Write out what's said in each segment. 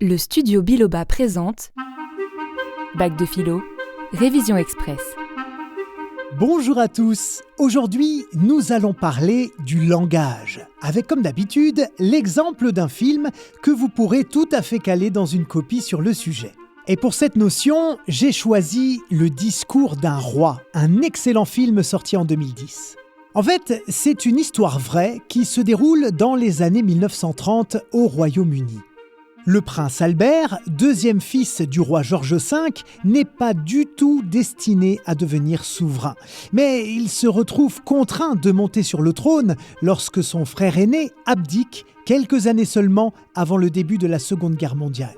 Le studio Biloba présente Bac de philo, révision express. Bonjour à tous. Aujourd'hui, nous allons parler du langage, avec comme d'habitude l'exemple d'un film que vous pourrez tout à fait caler dans une copie sur le sujet. Et pour cette notion, j'ai choisi Le discours d'un roi, un excellent film sorti en 2010. En fait, c'est une histoire vraie qui se déroule dans les années 1930 au Royaume-Uni. Le prince Albert, deuxième fils du roi George V, n'est pas du tout destiné à devenir souverain. Mais il se retrouve contraint de monter sur le trône lorsque son frère aîné abdique quelques années seulement avant le début de la Seconde Guerre mondiale.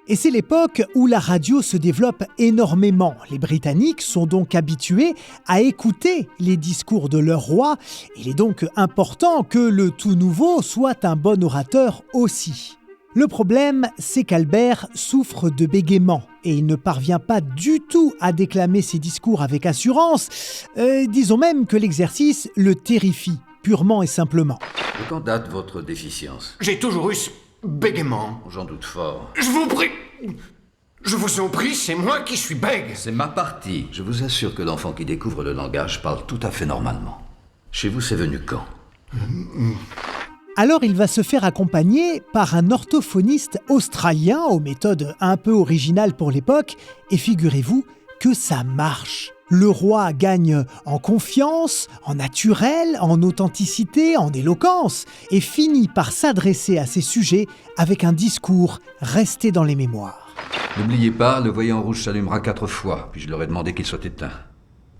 Et c'est l'époque où la radio se développe énormément. Les Britanniques sont donc habitués à écouter les discours de leur roi. Il est donc important que le tout nouveau soit un bon orateur aussi. Le problème, c'est qu'Albert souffre de bégaiement et il ne parvient pas du tout à déclamer ses discours avec assurance. Disons même que l'exercice le terrifie, purement et simplement. De quand date votre déficience? J'ai toujours eu ce bégaiement. J'en doute fort. Je vous en prie, c'est moi qui suis bègue. C'est ma partie. Je vous assure que l'enfant qui découvre le langage parle tout à fait normalement. Chez vous, c'est venu quand? Alors il va se faire accompagner par un orthophoniste australien aux méthodes un peu originales pour l'époque, et figurez-vous que ça marche. Le roi gagne en confiance, en naturel, en authenticité, en éloquence, et finit par s'adresser à ses sujets avec un discours resté dans les mémoires. N'oubliez pas, le voyant rouge s'allumera 4 fois, puis je leur ai demandé qu'il soit éteint,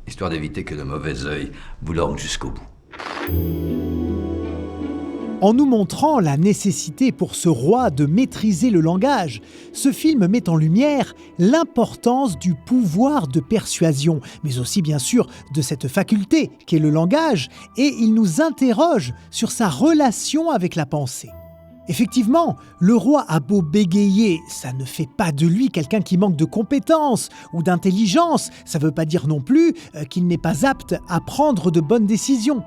histoire d'éviter que le mauvais œil vous lorgne jusqu'au bout. En nous montrant la nécessité pour ce roi de maîtriser le langage, ce film met en lumière l'importance du pouvoir de persuasion, mais aussi bien sûr de cette faculté qu'est le langage, et il nous interroge sur sa relation avec la pensée. Effectivement, le roi a beau bégayer, ça ne fait pas de lui quelqu'un qui manque de compétences ou d'intelligence, ça ne veut pas dire non plus qu'il n'est pas apte à prendre de bonnes décisions.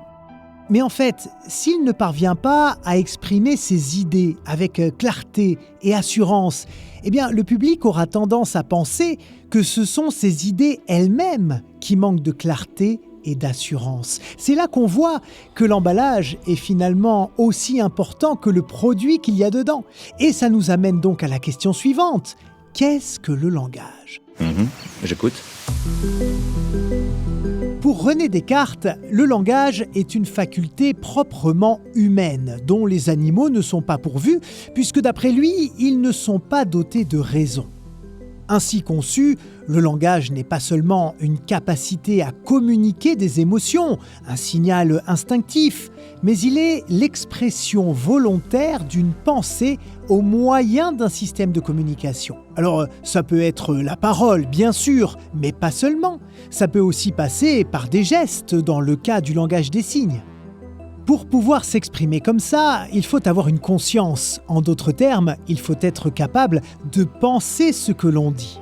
Mais en fait, s'il ne parvient pas à exprimer ses idées avec clarté et assurance, eh bien, le public aura tendance à penser que ce sont ses idées elles-mêmes qui manquent de clarté et d'assurance. C'est là qu'on voit que l'emballage est finalement aussi important que le produit qu'il y a dedans. Et ça nous amène donc à la question suivante. Qu'est-ce que le langage ? J'écoute. Pour René Descartes, le langage est une faculté proprement humaine, dont les animaux ne sont pas pourvus, puisque d'après lui, ils ne sont pas dotés de raison. Ainsi conçu, le langage n'est pas seulement une capacité à communiquer des émotions, un signal instinctif, mais il est l'expression volontaire d'une pensée au moyen d'un système de communication. Alors, ça peut être la parole, bien sûr, mais pas seulement. Ça peut aussi passer par des gestes dans le cas du langage des signes. Pour pouvoir s'exprimer comme ça, il faut avoir une conscience. En d'autres termes, il faut être capable de penser ce que l'on dit.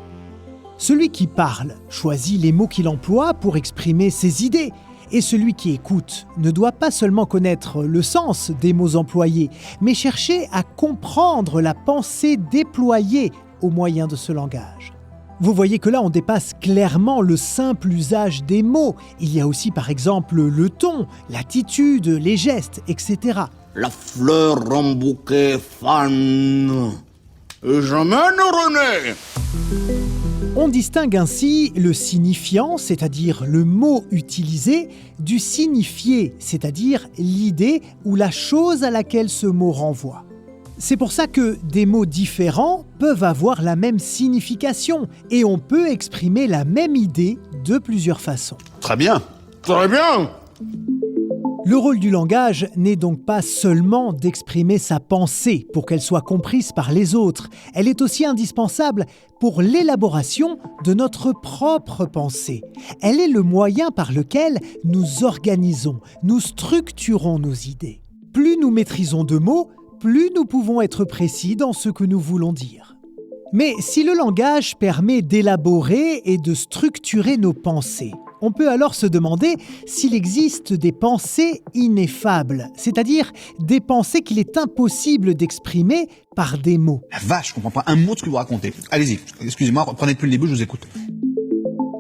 Celui qui parle choisit les mots qu'il emploie pour exprimer ses idées. Et celui qui écoute ne doit pas seulement connaître le sens des mots employés, mais chercher à comprendre la pensée déployée au moyen de ce langage. Vous voyez que là, on dépasse clairement le simple usage des mots. Il y a aussi, par exemple, le ton, l'attitude, les gestes, etc. La fleur en bouquet fan. Et j'emmène René. On distingue ainsi le signifiant, c'est-à-dire le mot utilisé, du signifié, c'est-à-dire l'idée ou la chose à laquelle ce mot renvoie. C'est pour ça que des mots différents peuvent avoir la même signification et on peut exprimer la même idée de plusieurs façons. Très bien, très bien. Le rôle du langage n'est donc pas seulement d'exprimer sa pensée pour qu'elle soit comprise par les autres. Elle est aussi indispensable pour l'élaboration de notre propre pensée. Elle est le moyen par lequel nous organisons, nous structurons nos idées. Plus nous maîtrisons de mots, plus nous pouvons être précis dans ce que nous voulons dire. Mais si le langage permet d'élaborer et de structurer nos pensées, On peut alors se demander s'il existe des pensées ineffables, c'est-à-dire des pensées qu'il est impossible d'exprimer par des mots. La vache, je comprends pas un mot de ce que vous racontez. Allez-y, excusez-moi, reprenez depuis le début, je vous écoute.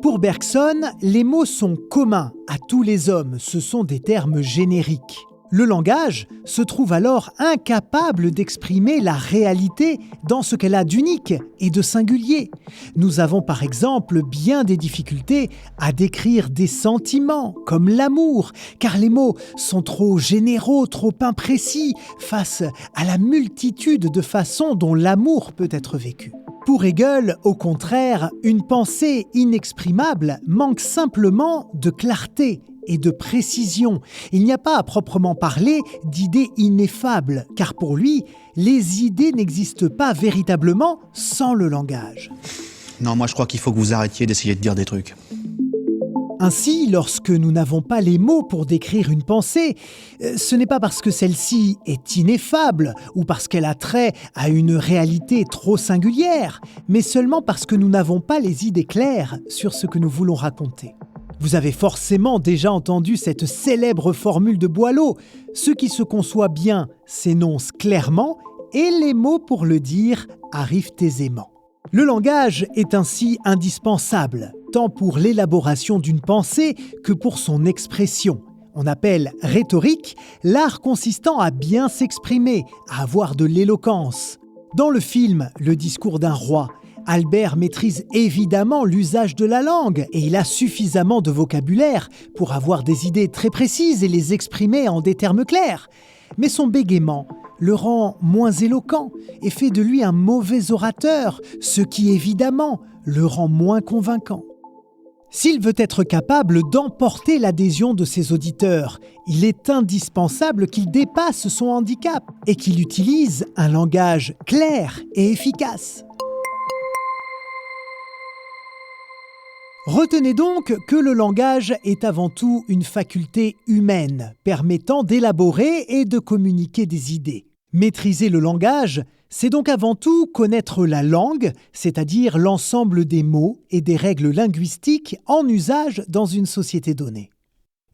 Pour Bergson, les mots sont communs à tous les hommes, ce sont des termes génériques. Le langage se trouve alors incapable d'exprimer la réalité dans ce qu'elle a d'unique et de singulier. Nous avons par exemple bien des difficultés à décrire des sentiments comme l'amour, car les mots sont trop généraux, trop imprécis face à la multitude de façons dont l'amour peut être vécu. Pour Hegel, au contraire, une pensée inexprimable manque simplement de clarté et de précision. Il n'y a pas à proprement parler d'idées ineffables, car pour lui, les idées n'existent pas véritablement sans le langage. Non, moi je crois qu'il faut que vous arrêtiez d'essayer de dire des trucs. Ainsi, lorsque nous n'avons pas les mots pour décrire une pensée, ce n'est pas parce que celle-ci est ineffable ou parce qu'elle a trait à une réalité trop singulière, mais seulement parce que nous n'avons pas les idées claires sur ce que nous voulons raconter. Vous avez forcément déjà entendu cette célèbre formule de Boileau. Ce qui se conçoit bien s'énonce clairement et les mots pour le dire arrivent aisément. Le langage est ainsi indispensable, tant pour l'élaboration d'une pensée que pour son expression. On appelle rhétorique l'art consistant à bien s'exprimer, à avoir de l'éloquence. Dans le film « Le discours d'un roi », Albert maîtrise évidemment l'usage de la langue et il a suffisamment de vocabulaire pour avoir des idées très précises et les exprimer en des termes clairs. Mais son bégaiement le rend moins éloquent et fait de lui un mauvais orateur, ce qui évidemment le rend moins convaincant. S'il veut être capable d'emporter l'adhésion de ses auditeurs, il est indispensable qu'il dépasse son handicap et qu'il utilise un langage clair et efficace. Retenez donc que le langage est avant tout une faculté humaine, permettant d'élaborer et de communiquer des idées. Maîtriser le langage, c'est donc avant tout connaître la langue, c'est-à-dire l'ensemble des mots et des règles linguistiques en usage dans une société donnée.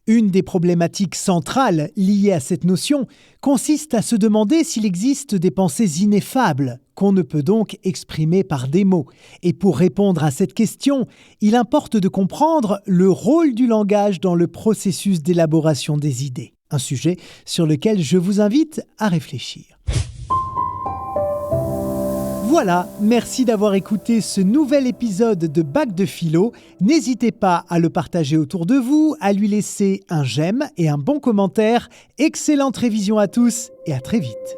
Une des problématiques centrales liées à cette notion consiste à se demander s'il existe des pensées ineffables, qu'on ne peut donc exprimer par des mots. Et pour répondre à cette question, il importe de comprendre le rôle du langage dans le processus d'élaboration des idées. Un sujet sur lequel je vous invite à réfléchir. Voilà, merci d'avoir écouté ce nouvel épisode de Bac de Philo. N'hésitez pas à le partager autour de vous, à lui laisser un j'aime et un bon commentaire. Excellente révision à tous et à très vite.